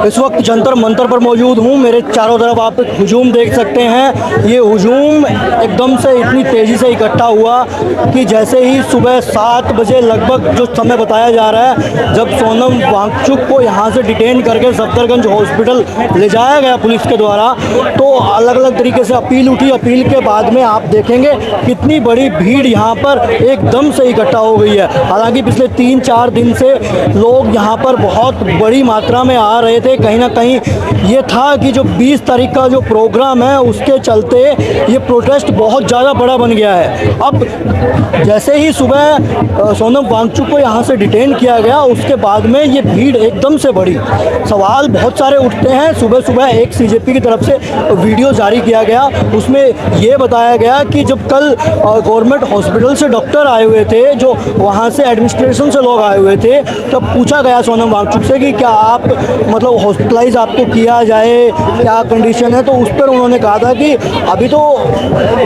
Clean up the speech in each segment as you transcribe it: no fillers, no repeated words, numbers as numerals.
इस वक्त जंतर मंतर पर मौजूद हूँ। मेरे चारों तरफ आप हुजूम देख सकते हैं। ये हुजूम एकदम से इतनी तेज़ी से इकट्ठा हुआ कि जैसे ही सुबह 7 बजे लगभग जो समय बताया जा रहा है, जब सोनम वांगचुक को यहाँ से डिटेन करके सफदरगंज हॉस्पिटल ले जाया गया पुलिस के द्वारा, तो अलग अलग तरीके से अपील उठी। अपील के बाद में आप देखेंगे कितनी बड़ी भीड़ यहाँ पर एकदम से इकट्ठा हो गई है। हालांकि पिछले 3-4 दिन से लोग यहाँ पर बहुत बड़ी मात्रा में आ रहे थे। कहीं ना कहीं ये था कि जो 20 तारीख का जो प्रोग्राम है उसके चलते ये प्रोटेस्ट बहुत ज़्यादा बड़ा बन गया है। अब जैसे ही सुबह सोनम वांगचुक को यहाँ से डिटेन किया गया, उसके बाद में ये भीड़ एकदम से बढ़ी। सवाल बहुत सारे उठते हैं। सुबह सुबह एक सीजेपी की तरफ से वीडियो जारी किया गया, उसमें ये बताया गया कि जब कल गवर्नमेंट हॉस्पिटल से डॉक्टर आए हुए थे, जो वहाँ से एडमिनिस्ट्रेशन से लोग आए हुए थे, तब पूछा गया सोनम वांगचुक से कि क्या आप मतलब हॉस्पिटलाइज आपको किया जाए, क्या कंडीशन है। तो उस पर उन्होंने कहा था कि अभी तो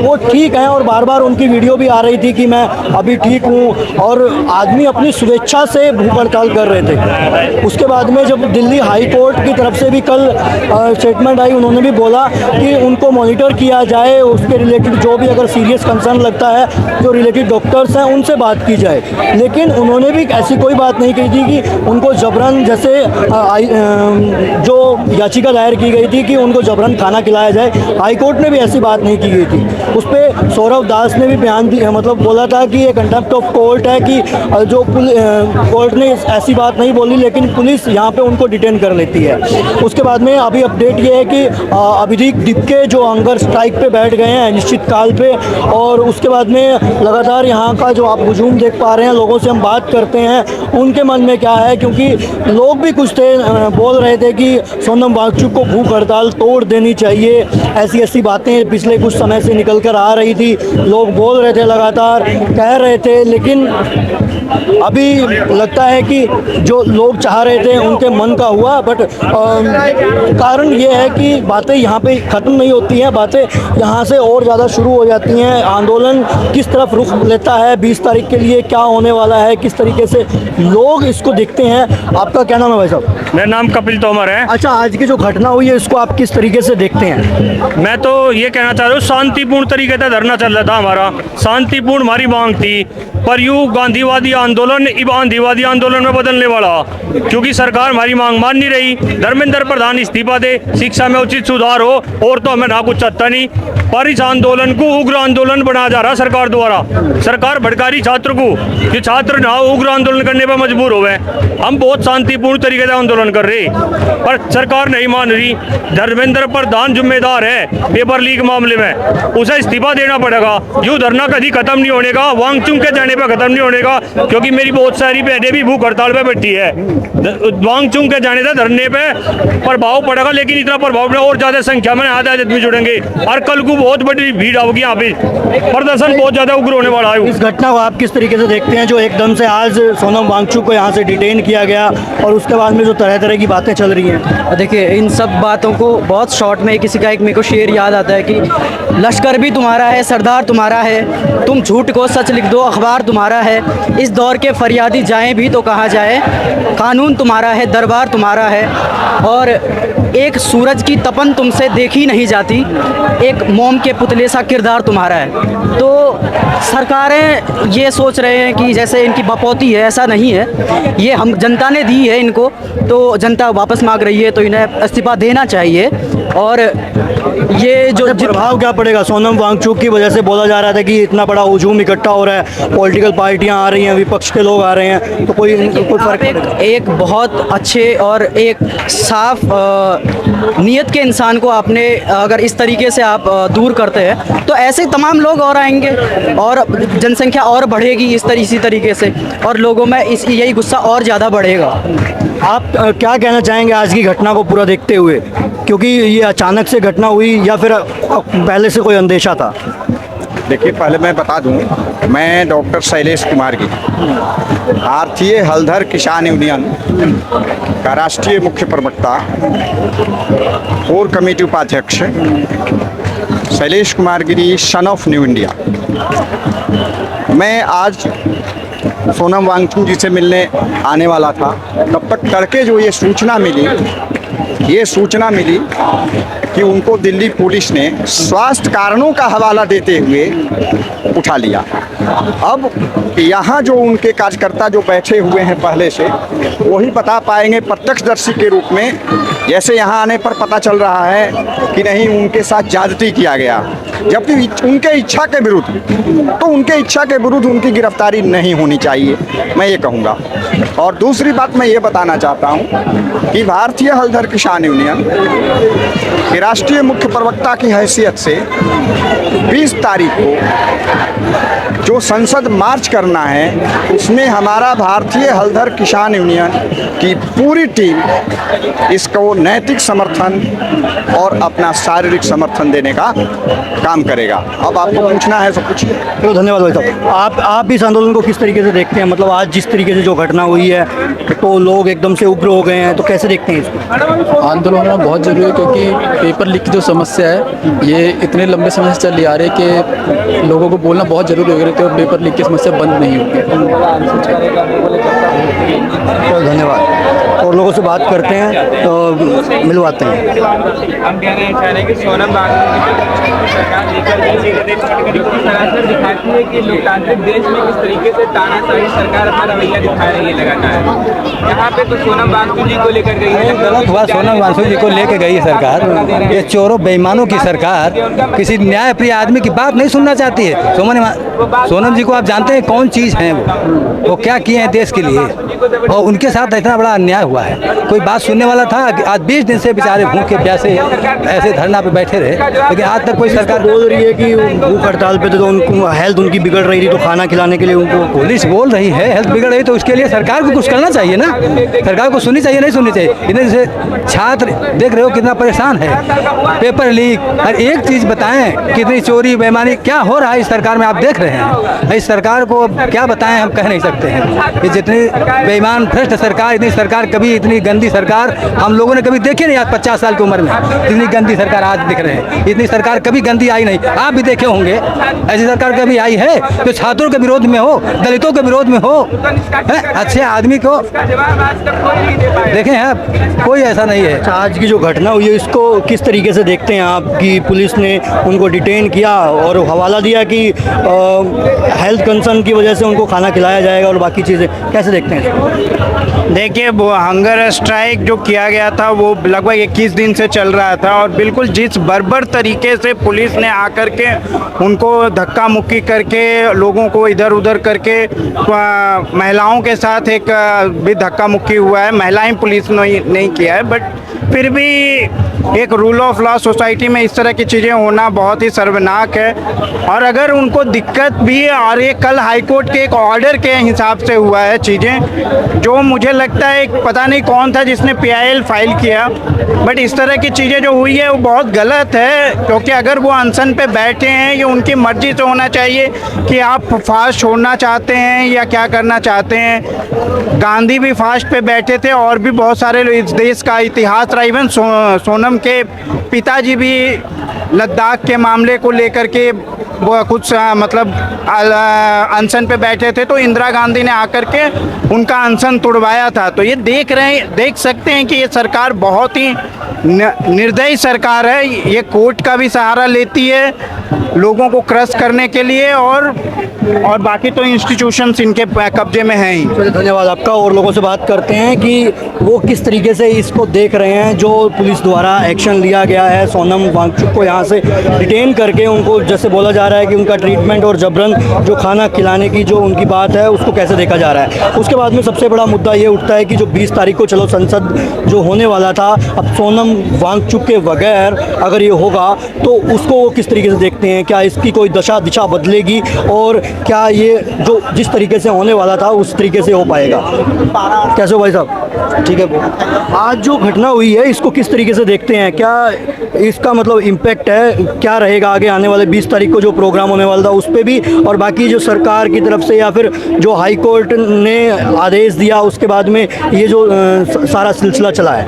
वो ठीक हैं, और बार बार उनकी वीडियो भी आ रही थी कि मैं अभी ठीक हूँ, और आदमी अपनी स्वेच्छा से भूख हड़ताल कर रहे थे। उसके बाद में जब दिल्ली हाई कोर्ट की तरफ से भी कल स्टेटमेंट आई, उन्होंने भी बोला कि उनको मॉनिटर किया जाए, उसके रिलेटेड जो भी अगर सीरियस कंसर्न लगता है, जो रिलेटेड डॉक्टर्स हैं उनसे बात की जाए। लेकिन उन्होंने भी ऐसी कोई बात नहीं कही थी कि उनको जबरन, जैसे जो याचिका दायर की गई थी कि उनको जबरन खाना खिलाया जाए, हाई कोर्ट ने भी ऐसी बात नहीं की गई थी। उस पर सौरभ दास ने भी बयान दिया, मतलब बोला था कि ये कंटेम्प्ट ऑफ कोर्ट है कि जो कोर्ट ने ऐसी बात नहीं बोली, लेकिन पुलिस यहाँ पे उनको डिटेन कर लेती है। उसके बाद में अभी अपडेट ये है कि अभिजीत डिपके जो हंगर स्ट्राइक पे बैठ गए हैं अनिश्चित काल पे, और उसके बाद में लगातार यहाँ का जो आप हुजूम देख पा रहे हैं, लोगों से हम बात करते हैं उनके मन में क्या है, क्योंकि लोग भी कुछ थे बोल रहे थे कि सोनम वांगचुक को भूख हड़ताल तोड़ देनी चाहिए। ऐसी बातें पिछले कुछ समय से निकल कर आ रही थी, लोग बोल रहे थे, लगातार कह रहे थे, लेकिन अभी लगता है कि जो लोग चाह रहे थे उनके मन का हुआ। बट कारण ये है कि बातें यहाँ पे ख़त्म नहीं होती हैं, बातें यहाँ से और ज़्यादा शुरू हो जाती हैं। आंदोलन किस तरफ रुख लेता है, 20 तारीख के लिए क्या होने वाला है, किस तरीके से लोग इसको देखते हैं। आपका क्या नाम है भाई साहब? मेरा नाम कपिल तोमर है। अच्छा, आज की जो घटना हुई है इसको आप किस तरीके से देखते हैं? मैं तो ये कहना चाह रहा हूँ, शांतिपूर्ण तरीके से धरना चल रहा था हमारा, शांतिपूर्ण हमारी मांग थी। पर यूँ गांधीवादी आंदोलन अब आंधीवादी आंदोलन में बदलने वाला, क्योंकि सरकार हमारी मांग मान नहीं रही। धर्मेंद्र प्रधान इस्तीफा दे, शिक्षा में उचित सुधार हो, और तो हमें ना कुछ चाहता नहीं। पर इस आंदोलन को उग्र आंदोलन बनाया जा रहा सरकार द्वारा। सरकार भड़कारी छात्र को कि छात्र ना उग्र आंदोलन करने पर मजबूर हो गए। हम बहुत शांतिपूर्ण तरीके से आंदोलन कर रहे, पर सरकार नहीं मान रही। धर्मेंद्र प्रधान जिम्मेदार है पेपर लीक मामले में, उसे इस्तीफा देना पड़ेगा। यूँ धरना कभी खत्म नहीं होने का, वांगचुक के जाने पर खत्म नहीं होने का, क्योंकि मेरी बहुत सारी बहनें भी भूख हड़ताल पे बैठी है। वांगचुक के जाने से धरने पे प्रभाव पड़ेगा, लेकिन इतना प्रभाव पड़ेगा और ज्यादा संख्या में आदमी जुड़ेंगे, और कल को बहुत बड़ी भीड़ होगी। यहाँ पे प्रदर्शन बहुत ज्यादा उग्र होने वाला है। इस घटना को आप किस तरीके से देखते हैं, जो एकदम से आज सोनम वांगचुक को यहाँ से डिटेन किया गया, और उसके बाद में जो तरह तरह की बातें चल रही हैं? देखिए, इन सब बातों को बहुत शॉर्ट में किसी का एक मेरे को शेर याद आता है कि लश्कर भी तुम्हारा है, सरदार तुम्हारा है, तुम झूठ को सच लिख दो, अखबार तुम्हारा है। इस दौर के फरियादी जाएं भी तो कहा जाए, कानून तुम्हारा है, दरबार तुम्हारा है। और एक सूरज की तपन तुमसे देखी नहीं जाती, एक मोम के पुतले सा किरदार तुम्हारा है। तो सरकारें ये सोच रहे हैं कि जैसे इनकी बपौती है, ऐसा नहीं है। ये हम जनता ने दी है इनको, तो जनता वापस मांग रही है, तो इन्हें इस्तीफा देना चाहिए। और ये जो प्रभाव क्या पड़ेगा सोनम वांगचुक की वजह से? बोला जा रहा था कि इतना बड़ा हुजूम इकट्ठा हो रहा है, पॉलिटिकल पार्टियां आ रही हैं, विपक्ष के लोग आ रहे हैं, तो कोई फर्क? एक बहुत अच्छे और एक साफ नीयत के इंसान को आपने अगर इस तरीके से आप दूर करते हैं, तो ऐसे तमाम लोग और आएंगे और जनसंख्या और बढ़ेगी इसी तरीके से, और लोगों में यही गुस्सा और ज़्यादा बढ़ेगा। आप क्या कहना चाहेंगे आज की घटना को पूरा देखते हुए, क्योंकि ये अचानक से घटना हुई या फिर पहले से कोई अंदेशा था? देखिए, पहले मैं बता दूं, मैं डॉक्टर शैलेश कुमार की भारतीय हलधर किसान यूनियन का राष्ट्रीय मुख्य प्रवक्ता, कोर कमेटी उपाध्यक्ष Shailesh Kumar Giri, son of new India. मैं आज सोनम वांगचुक जी से मिलने आने वाला था, तब तक तड़के जो ये सूचना मिली कि उनको दिल्ली पुलिस ने स्वास्थ्य कारणों का हवाला देते हुए उठा लिया। अब यहाँ जो उनके कार्यकर्ता जो बैठे हुए हैं पहले से, वही बता पाएंगे प्रत्यक्षदर्शी के रूप में, जैसे यहाँ आने पर पता चल रहा है कि नहीं उनके साथ ज्यादती किया गया, जबकि उनके इच्छा के विरुद्ध, तो उनके इच्छा के विरुद्ध उनकी गिरफ्तारी नहीं होनी चाहिए, मैं ये कहूँगा। और दूसरी बात मैं ये बताना चाहता हूँ कि भारतीय हलधर किसान यूनियन के राष्ट्रीय मुख्य प्रवक्ता की हैसियत से 20 तारीख को जो संसद मार्च करना है, उसमें हमारा भारतीय हलधर किसान यूनियन की पूरी टीम इसको नैतिक समर्थन और अपना शारीरिक समर्थन देने का काम करेगा। अब आपको पूछना है सब कुछ। तो धन्यवाद भाई साहब। आप इस आंदोलन को किस तरीके से देखते हैं? मतलब आज जिस तरीके से जो घटना हुई है तो लोग एकदम से उग्र हो गए हैं, तो कैसे देखते हैं इसको? आंदोलन होना बहुत ज़रूरी है, क्योंकि पेपर लीक की जो समस्या है ये इतने लंबे समय से चली आ रही है कि लोगों को बोलना बहुत ज़रूरी हो गया, तो पेपर लीक की समस्या बंद नहीं होगी। तो धन्यवाद। और लोगों से बात करते हैं तो मिलवाते हैं। हम कहना चाह रहे हैं कि सोनम वांगचुक सरकार दिखाती है कि लोकतांत्रिक देश में किस तरीके से तानाशाही सरकार अपना रवैया दिखा रही है लगातार। यहाँ पे तो सोनम वांगचुक जी को लेकर गई है, गलत हुआ। सोनम वांगचुक जी को लेकर गई है सरकार। ये चोरों बेईमानों की सरकार किसी न्याय प्रिय आदमी की बात नहीं सुनना चाहती है। सोनम जी को आप जानते हैं कौन चीज़ है वो क्या किए हैं देश के लिए, और उनके साथ इतना बड़ा अन्याय हुआ है। कोई बात सुनने वाला था? आज 20 दिन से बेचारे भूखे प्यासे ऐसे धरना पे बैठे रहे, लेकिन आज तक कोई सरकार बोल रही है कि भूख हड़ताल पे थे तो उनको हेल्थ उनकी बिगड़ रही थी, तो खाना खिलाने के लिए उनको पुलिस बोल रही है हेल्थ बिगड़ रही, तो उसके लिए सरकार को कुछ करना चाहिए ना। सरकार को सुननी चाहिए, नहीं सुननी चाहिए। इन्हें जैसे छात्र देख रहे हो कितना परेशान है, पेपर लीक, हर एक चीज़ बताएं कितनी चोरी बेईमानी क्या हो रहा है इस सरकार में, आप देख रहे हैं। इस सरकार को क्या बताएं, हम कह नहीं सकते हैं। ये जितनी बेईमान भ्रष्ट सरकार, इतनी सरकार कभी, इतनी गंदी सरकार हम लोगों ने कभी देखी नहीं। आज 50 साल की उम्र में इतनी गंदी सरकार आज दिख रहे हैं। इतनी सरकार कभी गंदी आई नहीं, आप भी देखे होंगे। ऐसी सरकार कभी आई है जो छात्रों के विरोध में हो, दलितों के विरोध में हो, अच्छे आदमी को देखें आप, कोई ऐसा नहीं है। आज की जो घटना हुई है इसको किस तरीके से देखते हैं आप कि पुलिस ने उनको डिटेन किया और हवाला दिया कि हेल्थ कंसर्न की वजह से उनको खाना खिलाया जाएगा और बाकी चीज़ें, कैसे देखते हैं इसको? देखिए, वो हंगर स्ट्राइक जो किया गया था वो लगभग 21 दिन से चल रहा था, और बिल्कुल जिस बर्बर तरीके से पुलिस ने आकर के उनको धक्का मुक्की करके, लोगों को इधर उधर करके, महिलाओं के साथ एक भी धक्का मुक्की हुआ है। महिलाएं पुलिस ने नहीं किया है, बट फिर भी एक रूल ऑफ लॉ सोसाइटी में इस तरह की चीज़ें होना बहुत ही शर्मनाक है। और अगर उनको दिक्कत भी है, और ये कल हाईकोर्ट के एक ऑर्डर के हिसाब से हुआ है चीज़ें, जो मुझे लगता है पता नहीं कौन था जिसने PIL फाइल किया, बट इस तरह की चीज़ें जो हुई है वो बहुत गलत है। क्योंकि अगर वो अनशन पे बैठे हैं, ये उनकी मर्जी से होना चाहिए कि आप फास्ट छोड़ना चाहते हैं या क्या करना चाहते हैं। गांधी भी फास्ट पे बैठे थे, और भी बहुत सारे इस देश का इतिहास रहा। इवन सोनम के पिताजी भी लद्दाख के मामले को लेकर के वो कुछ मतलब अनशन पे बैठे थे, तो इंदिरा गांधी ने आकर के उनका अनशन तोड़वाया था। तो ये देख सकते हैं कि ये सरकार बहुत ही निर्दयी सरकार है। ये कोर्ट का भी सहारा लेती है लोगों को क्रश करने के लिए, और बाकी तो इंस्टीट्यूशंस इनके कब्जे में हैं ही। धन्यवाद आपका। और लोगों से बात करते हैं कि वो किस तरीके से इसको देख रहे हैं, जो पुलिस द्वारा एक्शन लिया गया है सोनम वांगचुक को यहाँ से डिटेन करके, उनको जैसे बोला जा रहा है कि उनका ट्रीटमेंट और जबरन जो खाना खिलाने की जो उनकी बात है उसको कैसे देखा जा रहा है। उसके बाद में सबसे बड़ा मुद्दा ये उठता है कि जो 20 तारीख को चलो संसद जो होने वाला था, अब सोनम वांगचुक के बगैर अगर ये होगा तो उसको वो किस तरीके से देखते हैं? क्या इसकी कोई दिशा बदलेगी, और क्या ये जो जिस तरीके से होने वाला था उस तरीके से हो पाएगा? कैसे हो भाई साहब? ठीक है। आज जो घटना हुई है इसको किस तरीके से देखते हैं? क्या इसका मतलब इम्पैक्ट है, क्या रहेगा आगे आने वाले 20 तारीख को जो प्रोग्राम होने वाला था उस पर भी, और बाकी जो सरकार की तरफ से या फिर जो हाई कोर्ट ने आदेश दिया उसके बाद में ये जो सारा सिलसिला चला है।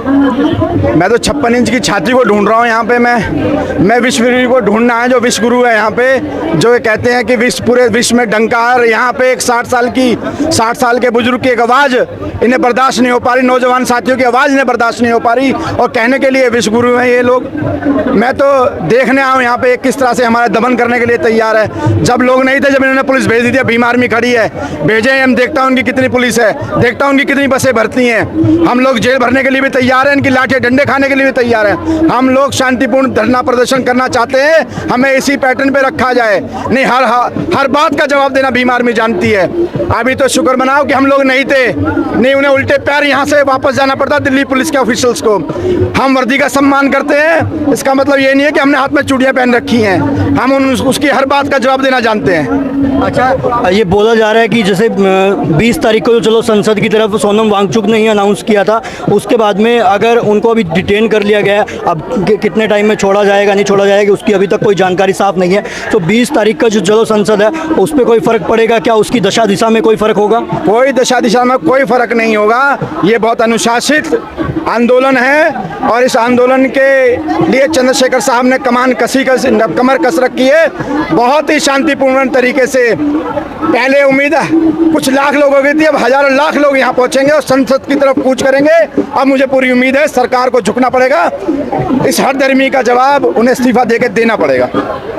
मैं तो 56 इंच की छाती को ढूंढ रहा हूँ यहाँ पे। मैं विश्व गुरु को ढूंढना है, जो विश्व गुरु है यहाँ पे, जो ये कहते हैं कि पूरे विश्व में डंकार। यहाँ पे एक 60 साल के बुजुर्ग की एक आवाज़ इन्हें बर्दाश्त नहीं हो पा रही, नौजवान साथियों की आवाज़ इन्हें बर्दाश्त नहीं हो पा रही, और कहने के लिए विश्व गुरु हैं ये लोग। मैं तो देखने आया हूँ यहाँ पे किस तरह से हमारा दमन करने के लिए तैयार है। जब लोग नहीं थे, जब इन्होंने पुलिस भेज दी थी, भीम आर्मी खड़ी है, भेजे हम देखता हूँ उनकी कितनी पुलिस है, देखता हूँ उनकी कितनी बसें भरती हैं। हम लोग जेल भरने के लिए भी तैयार हैं, इनकी लाठी डंडे खाने के लिए भी तैयार हैं। हम लोग शांतिपूर्ण धरना प्रदर्शन करना चाहते हैं, हमें इसी पैटर्न पे रखा जाए। नहीं, हर बात का जवाब देना भीम आर्मी जानती है। अभी तो शुक्र मनाओ कि हम लोग नहीं थे, नहीं उन्हें उल्टे पैर यहाँ से वापस जाना पड़ता दिल्ली पुलिस के ऑफिशियल्स को। हम वर्दी का सम्मान करते हैं, इसका मतलब ये नहीं है कि हमने हाथ में चूड़ियाँ पहन रखी हैं। हम उसकी हर बात का जवाब देना जानते हैं। अच्छा, ये बोला जा रहा है कि जैसे 20 तारीख को जो चलो संसद की तरफ सोनम वांगचुक ने ही अनाउंस किया था, उसके बाद में अगर उनको अभी डिटेन कर लिया गया है, अब कितने टाइम में छोड़ा जाएगा नहीं छोड़ा जाएगा उसकी अभी तक कोई जानकारी साफ नहीं है। तो 20 तारीख का जो चलो संसद है उस पर कोई फ़र्क पड़ेगा क्या? उसकी दशा दिशा में कोई फ़र्क होगा? कोई दशा दिशा में कोई फ़र्क नहीं होगा। ये बहुत अनुशासित आंदोलन है, और इस आंदोलन के लिए चंद्रशेखर साहब ने कमर कस रखी है बहुत ही शांतिपूर्ण तरीके से। पहले उम्मीद कुछ लाख लोग हो गई थी, अब हजारों लाख लोग यहाँ पहुँचेंगे और संसद की तरफ कूच करेंगे। अब मुझे पूरी उम्मीद है सरकार को झुकना पड़ेगा, इस हरदर्मी का जवाब उन्हें इस्तीफा देकर देना पड़ेगा।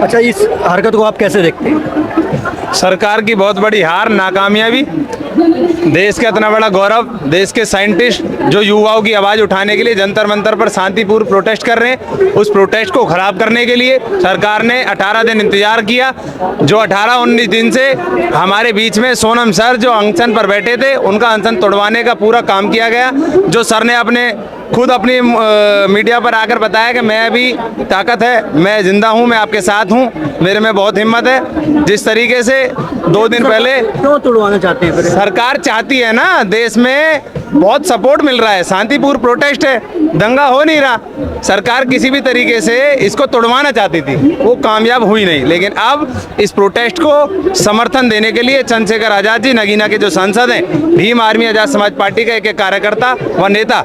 अच्छा, इस हरकत को आप कैसे देखते हैं? सरकार की बहुत बड़ी हार, नाकामयाबी, देश का इतना बड़ा गौरव, देश के साइंटिस्ट जो युवाओं की आवाज़ उठाने के लिए जंतर मंतर पर शांतिपूर्ण प्रोटेस्ट कर रहे हैं, उस प्रोटेस्ट को ख़राब करने के लिए सरकार ने 18 दिन इंतजार किया। जो 18-19 दिन से हमारे बीच में सोनम सर जो अनशन पर बैठे थे, उनका अनशन तोड़वाने का पूरा काम किया गया। जो सर ने खुद अपनी मीडिया पर आकर बताया कि मैं अभी ताकत है, मैं जिंदा हूं, मैं आपके साथ हूं, मेरे में बहुत हिम्मत है। जिस तरीके से 2 दिन पहले क्यों तोड़वाना चाहते हैं? सरकार चाहती है ना, देश में बहुत सपोर्ट मिल रहा है, शांतिपूर्ण प्रोटेस्ट है, दंगा हो नहीं रहा। सरकार किसी भी तरीके से इसको तोड़वाना चाहती थी, वो कामयाब हुई नहीं। लेकिन अब इस प्रोटेस्ट को समर्थन देने के लिए चंद्रशेखर आज़ाद जी, नगीना के जो सांसद हैं, भीम आर्मी आज़ाद समाज पार्टी का एक कार्यकर्ता व नेता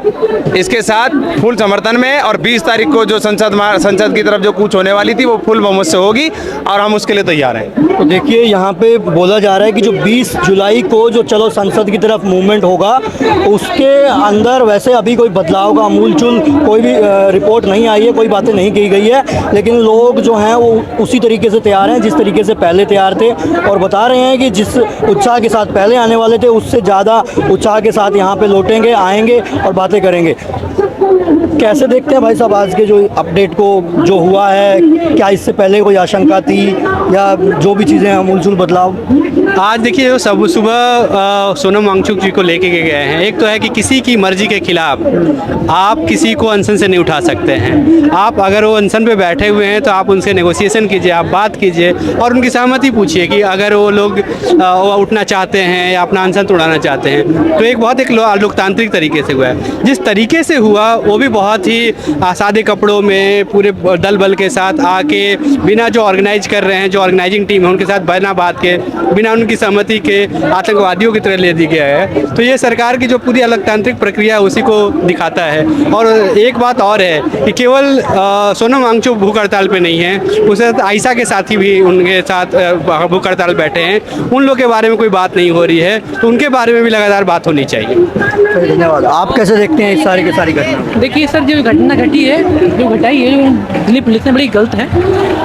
इसके साथ फुल समर्थन में, और 20 तारीख को जो संसद की तरफ जो कूच होने वाली थी वो फुल बहुमत से होगी, और हम उसके लिए तैयार हैं। तो देखिए, यहाँ पे बोला जा रहा है कि जो 20 जुलाई को जो चलो संसद की तरफ मूवमेंट होगा, उसके अंदर वैसे अभी कोई बदलाव का अमूलचूल कोई भी रिपोर्ट नहीं आई है, कोई बातें नहीं की गई है, लेकिन लोग जो हैं वो उसी तरीके से तैयार हैं जिस तरीके से पहले तैयार थे, और बता रहे हैं कि जिस उत्साह के साथ पहले आने वाले थे उससे ज़्यादा उत्साह के साथ यहाँ पे लौटेंगे, आएंगे और बातें करेंगे। कैसे देखते हैं भाई साहब आज के जो अपडेट को, जो हुआ है? क्या इससे पहले कोई आशंका थी या जो भी चीज़ें अमूलचूल बदलाव? आज देखिए, सब सुबह सोनम वांगचुक जी को लेके गए हैं। एक तो है कि किसी की मर्जी के खिलाफ आप किसी को अनशन से नहीं उठा सकते हैं। आप अगर वो अनशन पे बैठे हुए हैं तो आप उनसे नेगोशिएशन कीजिए, आप बात कीजिए और उनकी सहमति पूछिए कि अगर वो लोग उठना चाहते हैं या अपना अनशन तोड़ाना चाहते हैं। तो एक बहुत एक लोकतांत्रिक तरीके से हुआ है। जिस तरीके से हुआ वो भी बहुत ही सादे कपड़ों में पूरे दल बल के साथ आके, बिना जो ऑर्गेनाइज कर रहे हैं, जो ऑर्गेनाइजिंग टीम है उनके साथ बिना बात के, बिना उनकी सहमति के आतंकवादियों की तरह ले दी गया है। तो ये सरकार की जो पूरी लोकतांत्रिक प्रक्रिया है उसी को दिखाता है। और एक बात और है कि केवल सोनम वांगचुक भूख हड़ताल पे नहीं है, उसके साथ आयशा के साथी भी उनके साथ भूख हड़ताल बैठे हैं। उन लोग के बारे में कोई बात नहीं हो रही है, तो उनके बारे में भी लगातार बात होनी चाहिए। धन्यवाद। आप कैसे देखते हैं इस सारी की सारी घटना? देखिए सर, जो घटना घटी है, जो घटाई है, जो दिल्ली पुलिस ने बड़ी गलत है।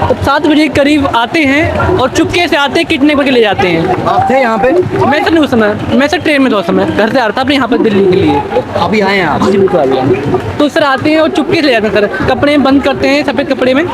तो 7 बजे के करीब आते हैं और चुपके से आते हैं, किडनैप करके ले जाते हैं। आप थे यहाँ पे? मैं सर नहीं उस समय, मैं सर ट्रेन में था उस समय, घर से आ रहा था अपने यहाँ पर दिल्ली के लिए। अभी आए हैं आप? जी बिल्कुल आ गया। तो सर आते हैं और चुपके से ले जाते हैं सर, कपड़े बंद करते हैं सफ़ेद कपड़े में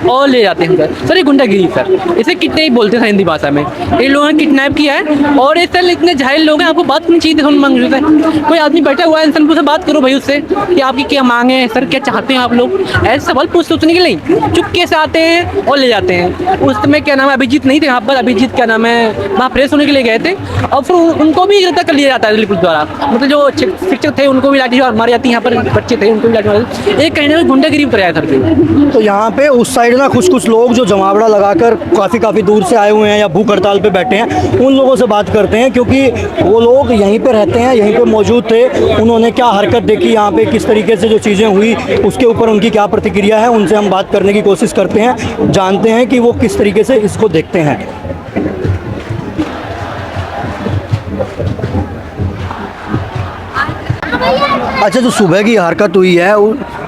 और ले जाते हैं सर। ये गुंडागिरी सर, इसे कितने ही बोलते हैं हिंदी भाषा में। ये लोगों ने किडनैप किया है और ये सर इतने जाहिल लोग हैं, आपको बात नहीं चाहिए थी। कोई आदमी बैठा हुआ है, इंसान से बात करो भाई उससे कि आपकी क्या मांग करेंगे सर, क्या चाहते हैं आप लोग, ऐसे सवाल पूछने के लिए चुपके से आते हैं और ले जाते हैं। उस समय क्या नाम है, अभिजीत नहीं थे यहाँ पर, अभिजीत क्या नाम है वहाँ प्रेस होने के लिए गए थे और फिर उनको भी गिरफ्तार कर लिया जाता है दिल्ली पुलिस द्वारा। मतलब जो शिक्षक थे उनको भी लाठी मारी जाती है, यहाँ पर बच्चे थे उनको भी लाठी मारी, एक कहने में गुंडागिरी पर आया सर। तो यहाँ पे उस साइड ना कुछ लोग जो जमावड़ा लगाकर काफ़ी दूर से आए हुए हैं या भूख हड़ताल पे बैठे हैं, उन लोगों से बात करते हैं, क्योंकि वो लोग यहीं पे रहते हैं, यहीं पे मौजूद थे। उन्होंने क्या हरकत देखी यहाँ पे, किस तरीके से जो चीज़ें हुई उसके ऊपर उनकी क्या प्रतिक्रिया है, उनसे हम बात करने की कोशिश करते हैं, जानते हैं कि वो किस तरीके से इसको देखते हैं। अच्छा, जो सुबह की हरकत हुई है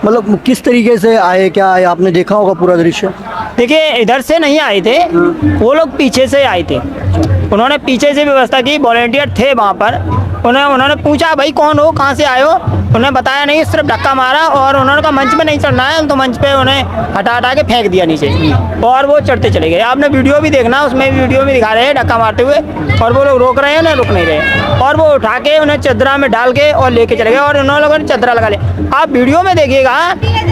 मतलब किस तरीके से आए, क्या आए, आपने देखा होगा पूरा दृश्य? देखिए, इधर से नहीं आए थे वो लोग, पीछे से आए थे। उन्होंने पीछे से व्यवस्था की, वॉलेंटियर थे वहाँ पर। उन्होंने पूछा भाई कौन हो, कहाँ से आए हो, उन्होंने बताया नहीं, सिर्फ धक्का मारा और उन्होंने कहा मंच पे नहीं चढ़ना है, तो मंच पे उन्हें हटा के फेंक दिया नीचे और वो चढ़ते चले गए। आपने वीडियो भी देखना, उसमें वीडियो में दिखा रहे हैं धक्का मारते हुए, और वो लोग रोक रहे हैं ना, रुक नहीं रहे, और वो उठा के उन्हें चदरा में डाल के और लेके चले गए और उन लोगों ने चदरा लगा लिया। आप वीडियो में देखिएगा,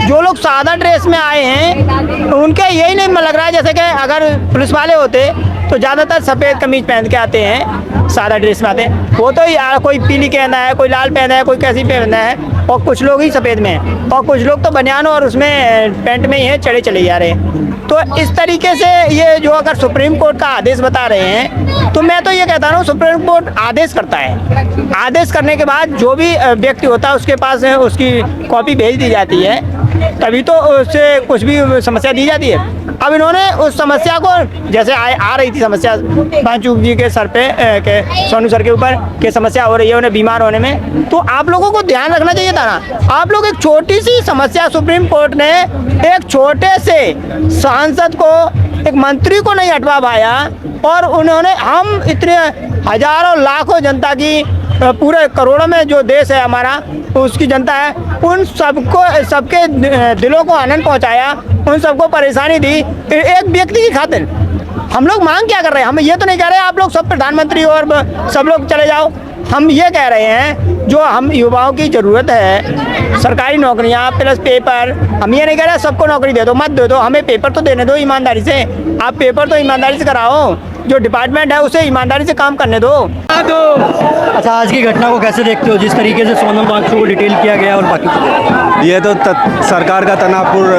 जो लोग सादा ड्रेस में आए हैं उनके यही नहीं लग रहा है जैसे कि अगर पुलिस वाले होते तो ज़्यादातर सफ़ेद कमीज पहन के आते हैं, सादा ड्रेस में आते हैं। वो तो यार कोई पीली पहना है, कोई लाल पहना है, कोई कैसी पहना है, और कुछ लोग ही सफ़ेद में हैं और कुछ लोग तो बनियान और उसमें पैंट में ही हैं, चले जा रहे हैं। तो इस तरीके से ये जो अगर सुप्रीम कोर्ट का आदेश बता रहे हैं, तो मैं तो ये कहता हूँ सुप्रीम कोर्ट आदेश करता है, आदेश करने के बाद जो भी व्यक्ति होता है उसके पास उसकी कॉपी भेज दी जाती है, तभी तो उससे कुछ भी समस्या दी जाती है। अब इन्होंने उस समस्या को, जैसे आ रही थी समस्या बांचू जी के सर पे के सोनू सर के ऊपर के समस्या हो रही है उन्हें बीमार होने में, तो आप लोगों को ध्यान रखना चाहिए था ना। आप लोग एक छोटी सी समस्या, सुप्रीम कोर्ट ने एक छोटे से सांसद को, एक मंत्री को नहीं हटवा पाया, और उन्होंने हम इतने हजारों लाखों जनता की, पूरे करोड़ों में जो देश है हमारा, उसकी जनता है, उन सबको, सबके दिलों को आनंद पहुंचाया, उन सबको परेशानी दी एक व्यक्ति की खातिर। हम लोग मांग क्या कर रहे हैं? हम ये तो नहीं कह रहे आप लोग सब प्रधानमंत्री और सब लोग चले जाओ। हम ये कह रहे हैं जो हम युवाओं की ज़रूरत है, सरकारी नौकरियां प्लस पेपर, हम ये नहीं कह रहे सबको नौकरी दे दो, मत दे दो, हमें पेपर तो देने दो ईमानदारी से। आप पेपर तो ईमानदारी से कराओ, जो डिपार्टमेंट है उसे ईमानदारी से काम करने दो। अच्छा, आज की घटना को कैसे देखते हो, जिस तरीके से सोनम वांगचुक को डिटेल किया गया और बाकी चीज़ें? ये तो सरकार का तनावपूर्ण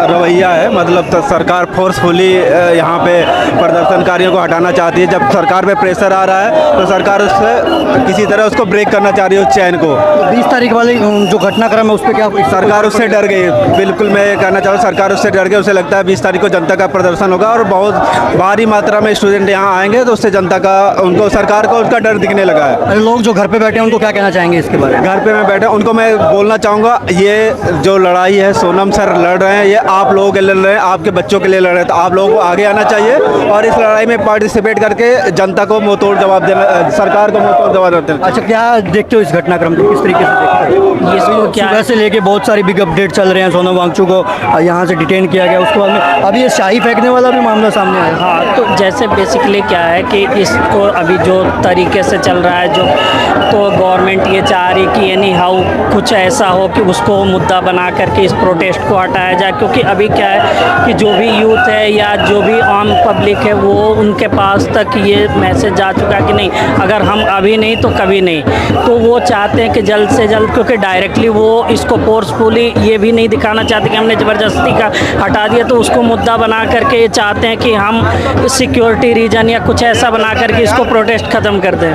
रवैया है। मतलब तो सरकार फोर्सफुली यहाँ पे प्रदर्शनकारियों को हटाना चाहती है। जब सरकार पे प्रेशर आ रहा है तो सरकार उससे किसी तरह उसको ब्रेक करना चाह रही है, उस चैन को। 20 तारीख वाले जो घटनाक्रम है उस पर क्या सरकार उससे डर गई? बिल्कुल, मैं कहना चाहूँ सरकार उससे डर गई। उसे लगता है 20 तारीख को जनता का प्रदर्शन होगा और बहुत भारी मात्रा में स्टूडेंट यहाँ आएंगे, तो उससे जनता का, उनको, सरकार को उसका डर दिखने लगा है। लोग जो घर पे बैठे हैं उनको क्या कहना चाहेंगे इसके बारे में? घर पे मैं बैठा उनको मैं बोलना चाहूँगा, ये जो लड़ाई है सोनम सर लड़ रहे हैं, ये आप लोगों के लिए लड़ रहे हैं, आपके बच्चों के लिए लड़ रहे हैं, तो आप लोगों को आगे आना चाहिए और इस लड़ाई में पार्टिसिपेट करके जनता को मुंहतोड़ जवाब देना, सरकार को मुंहतोड़ जवाब देना। अच्छा, क्या देखते हो इस घटनाक्रम को, किस तरीके से देखते हो? ये सुबह से लेके बहुत सारी बिग अपडेट चल रहे हैं, सोनम वांगचुक को यहाँ से डिटेन किया गया, उसके बाद में अभी ये शाही फेंकने वाला भी मामला सामने आया। हाँ, तो जैसे बेसिकली क्या है कि इसको अभी जो तरीके से चल रहा है, जो तो गवर्नमेंट ये चाह रही कि एनी हाउ कुछ ऐसा हो कि उसको मुद्दा बना करके इस प्रोटेस्ट को हटाया जाए, क्योंकि अभी क्या है कि जो भी यूथ है या जो भी आम पब्लिक है वो उनके पास तक ये मैसेज जा चुका है कि नहीं, अगर हम अभी नहीं तो कभी नहीं। तो वो चाहते हैं कि जल्द से जल्द, क्योंकि डायरेक्टली वो इसको फोर्सफुली ये भी नहीं दिखाना चाहते कि हमने ज़बरदस्ती का हटा दिया, तो उसको मुद्दा बना करके ये चाहते हैं कि हम सिक्योरिटी रीजन या कुछ ऐसा बना करके इसको प्रोटेस्ट ख़त्म कर दें।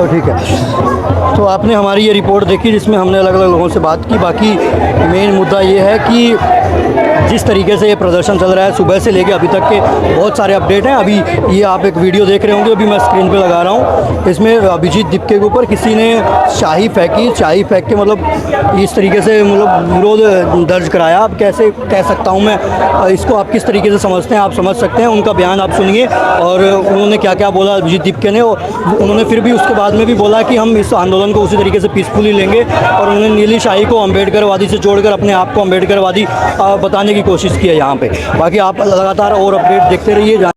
ठीक है, तो आपने हमारी ये रिपोर्ट देखी जिसमें हमने अलग अलग लोगों से बात की। बाकी मेन मुद्दा ये है कि जिस तरीके से ये प्रदर्शन चल रहा है सुबह से लेके अभी तक के बहुत सारे अपडेट हैं। अभी ये आप एक वीडियो देख रहे होंगे, अभी मैं स्क्रीन पे लगा रहा हूँ, इसमें अभिजीत दीपके के ऊपर किसी ने शाही फेंकी, शाही फेंक के मतलब इस तरीके से मतलब विरोध दर्ज कराया। अब कैसे कह सकता हूँ मैं इसको, आप किस तरीके से समझते हैं आप समझ सकते हैं, उनका बयान आप सुनिए और उन्होंने क्या क्या बोला अभिजीत दीपके ने। उन्होंने फिर भी उसके बाद में भी बोला कि हम इस आंदोलन को उसी तरीके से पीसफुली लेंगे और उन्होंने नीली शाही को अम्बेडकरवादी से जोड़कर अपने आप को अम्बेडकरवादी बताने की कोशिश की है यहाँ पे। बाकी आप लगातार और अपडेट देखते रहिए।